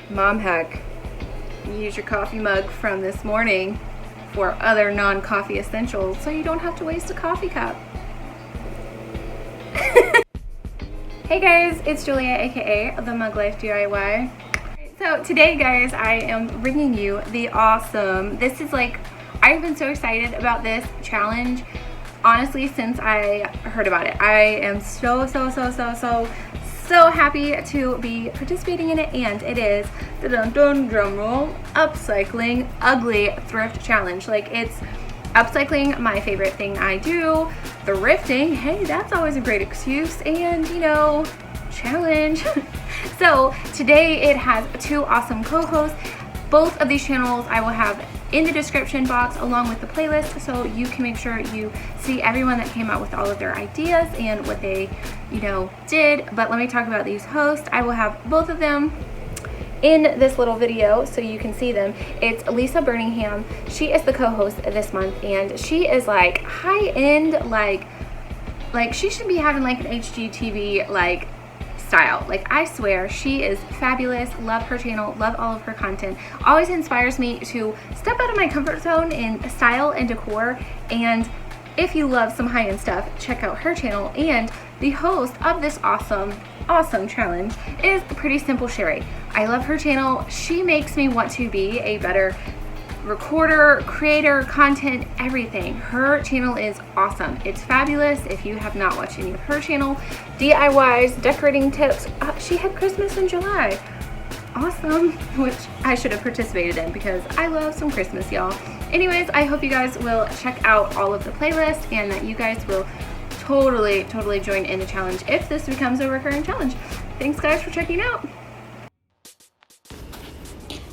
Mom hack. Use your coffee mug from this morning for other non-coffee essentials so you don't have to waste a coffee cup. Hey guys, it's Julia, aka The Mug Life DIY. So today guys, I am bringing you the awesome, this is like, I've been so excited about this challenge, honestly, since I heard about it. I am so happy to be participating in it, and it is the drum roll, Upcycling Ugly Thrift Challenge. Like, it's upcycling, my favorite thing I do. Thrifting, hey, that's always a great excuse, and you know, challenge. So today it has two awesome co-hosts. Both of these channels I will have in the description box along with the playlist, so you can make sure you see everyone that came out with all of their ideas and what they, you know, did. But let me talk about these hosts. I will have both of them in this little video so you can see them. It's Lisa Burningham. She is the co-host this month, and she is like high-end, like she should be having like an HGTV like style. Like, I swear she is fabulous. Love her channel, love all of her content. Always inspires me to step out of my comfort zone in style and decor. And if you love some high-end stuff, check out her channel. And the host of this awesome challenge is Pretty Simple Sherri. I love her channel. She makes me want to be a better recorder, creator, content, everything. Her channel is awesome. It's fabulous. If you have not watched any of her channel, DIYs, decorating tips, she had Christmas in July. Awesome, which I should have participated in because I love some Christmas, y'all. Anyways, I hope you guys will check out all of the playlists and that you guys will totally join in the challenge if this becomes a recurring challenge. Thanks guys for checking out.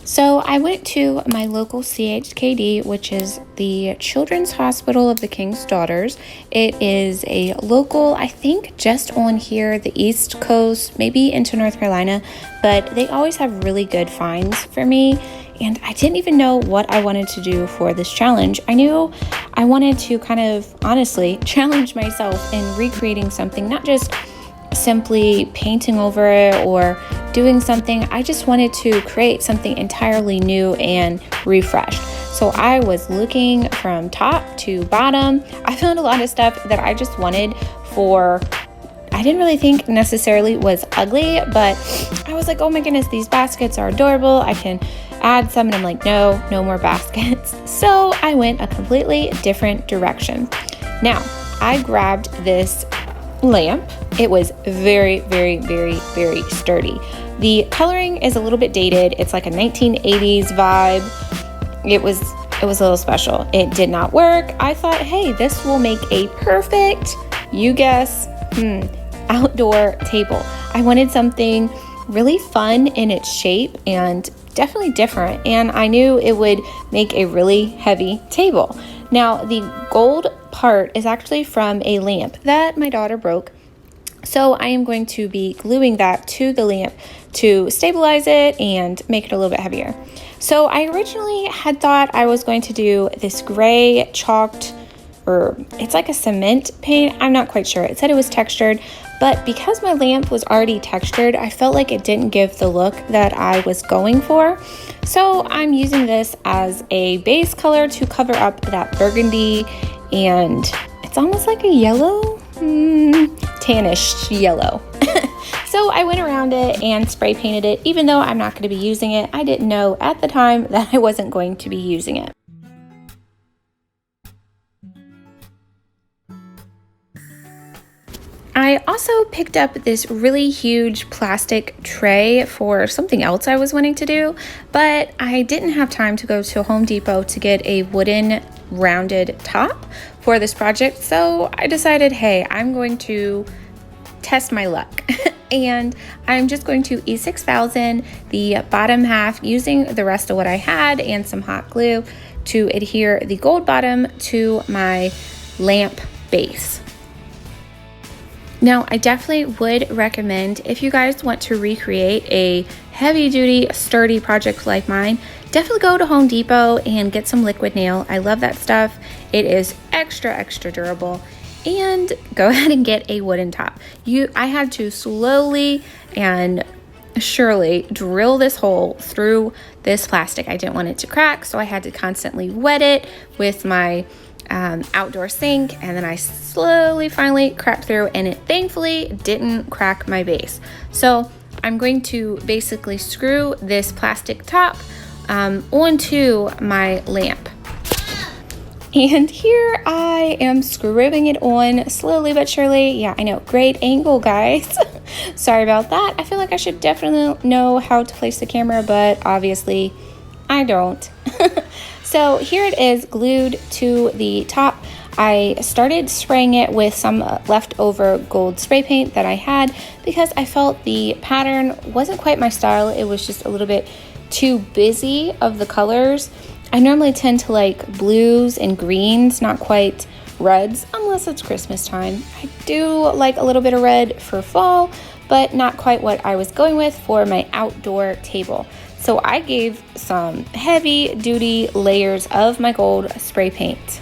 So I went to my local CHKD, which is the Children's Hospital of the King's Daughters. It is a local, I think just on here, the East Coast, maybe into North Carolina, but they always have really good finds for me. And I didn't even know what I wanted to do for this challenge. I knew I wanted to kind of honestly challenge myself in recreating something, not just simply painting over it or doing something. I just wanted to create something entirely new and refreshed. So I was looking from top to bottom. I found a lot of stuff that I just wanted for, I didn't really think necessarily was ugly, but I was like, oh my goodness, these baskets are adorable. I can add some, and I'm like, no more baskets. So I went a completely different direction. Now, I grabbed this lamp. It was very sturdy. The coloring is a little bit dated. It's like a 1980s vibe. It was a little special. It did not work. I thought, hey, this will make a perfect, you guess, outdoor table. I wanted something really fun in its shape and definitely different, and I knew it would make a really heavy table. Now, the gold part is actually from a lamp that my daughter broke. So I am going to be gluing that to the lamp to stabilize it and make it a little bit heavier. So I originally had thought I was going to do this gray chalked, or it's like a cement paint. I'm not quite sure. It said it was textured, but because my lamp was already textured, I felt like it didn't give the look that I was going for. So I'm using this as a base color to cover up that burgundy, and it's almost like a yellow, tannish yellow. So I went around it and spray painted it. Even though I'm not going to be using it, I didn't know at the time that I wasn't going to be using it. I also picked up this really huge plastic tray for something else I was wanting to do, but I didn't have time to go to Home Depot to get a wooden rounded top for this project. So I decided, hey, I'm going to test my luck. And I'm just going to E6000 the bottom half using the rest of what I had and some hot glue to adhere the gold bottom to my lamp base. Now, I definitely would recommend, if you guys want to recreate a heavy-duty, sturdy project like mine, definitely go to Home Depot and get some liquid nail. I love that stuff. It is extra durable. And go ahead and get a wooden top. I had to slowly and surely drill this hole through this plastic. I didn't want it to crack, so I had to constantly wet it with my outdoor sink, and then I slowly finally crept through, and it thankfully didn't crack my base. So I'm going to basically screw this plastic top onto my lamp. And here I am screwing it on slowly but surely. Yeah, I know, great angle, guys. Sorry about that. I feel like I should definitely know how to place the camera, but obviously I don't. So here it is glued to the top. I started spraying it with some leftover gold spray paint that I had because I felt the pattern wasn't quite my style. It was just a little bit too busy of the colors. I normally tend to like blues and greens, not quite reds, unless it's Christmas time. I do like a little bit of red for fall, but not quite what I was going with for my outdoor table. So I gave some heavy duty layers of my gold spray paint.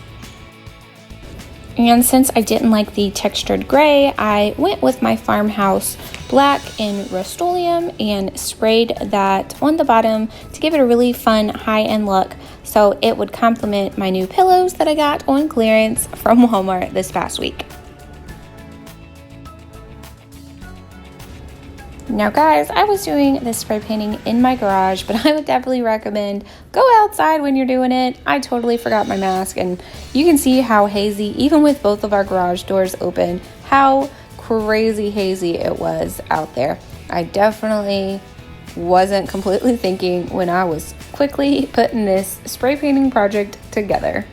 And since I didn't like the textured gray, I went with my Farmhouse black in Rustoleum and sprayed that on the bottom to give it a really fun high-end look, so it would complement my new pillows that I got on clearance from Walmart this past week. Now guys, I was doing this spray painting in my garage, but I would definitely recommend go outside when you're doing it. I totally forgot my mask, and you can see how hazy, even with both of our garage doors open, how crazy hazy it was out there. I definitely wasn't completely thinking when I was quickly putting this spray painting project together.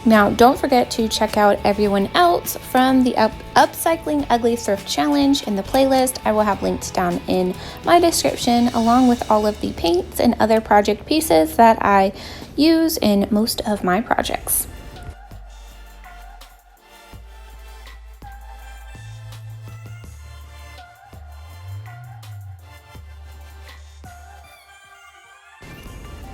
Now, don't forget to check out everyone else from the Upcycling Ugly Thrift Challenge in the playlist. I will have linked down in my description, along with all of the paints and other project pieces that I use in most of my projects.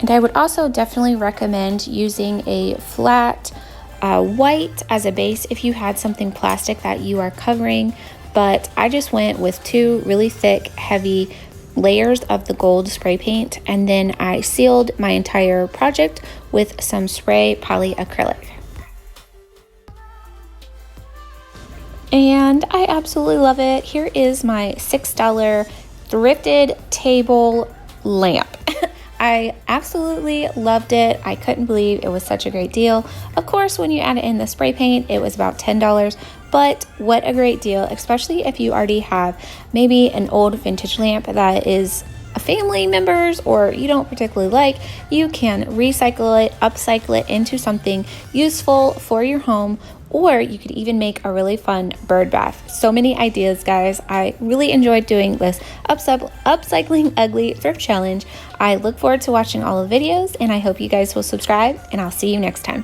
And I would also definitely recommend using a flat white as a base if you had something plastic that you are covering, but I just went with two really thick, heavy layers of the gold spray paint, and then I sealed my entire project with some spray polyacrylic. And I absolutely love it. Here is my $6 thrifted table lamp. I absolutely loved it. I couldn't believe it was such a great deal. Of course, when you add in the spray paint, it was about $10, but what a great deal, especially if you already have maybe an old vintage lamp that is a family member's or you don't particularly like. You can recycle it, upcycle it into something useful for your home, or you could even make a really fun bird bath. So many ideas, guys. I really enjoyed doing this Upcycling Ugly Thrift Challenge. I look forward to watching all the videos, and I hope you guys will subscribe, and I'll see you next time.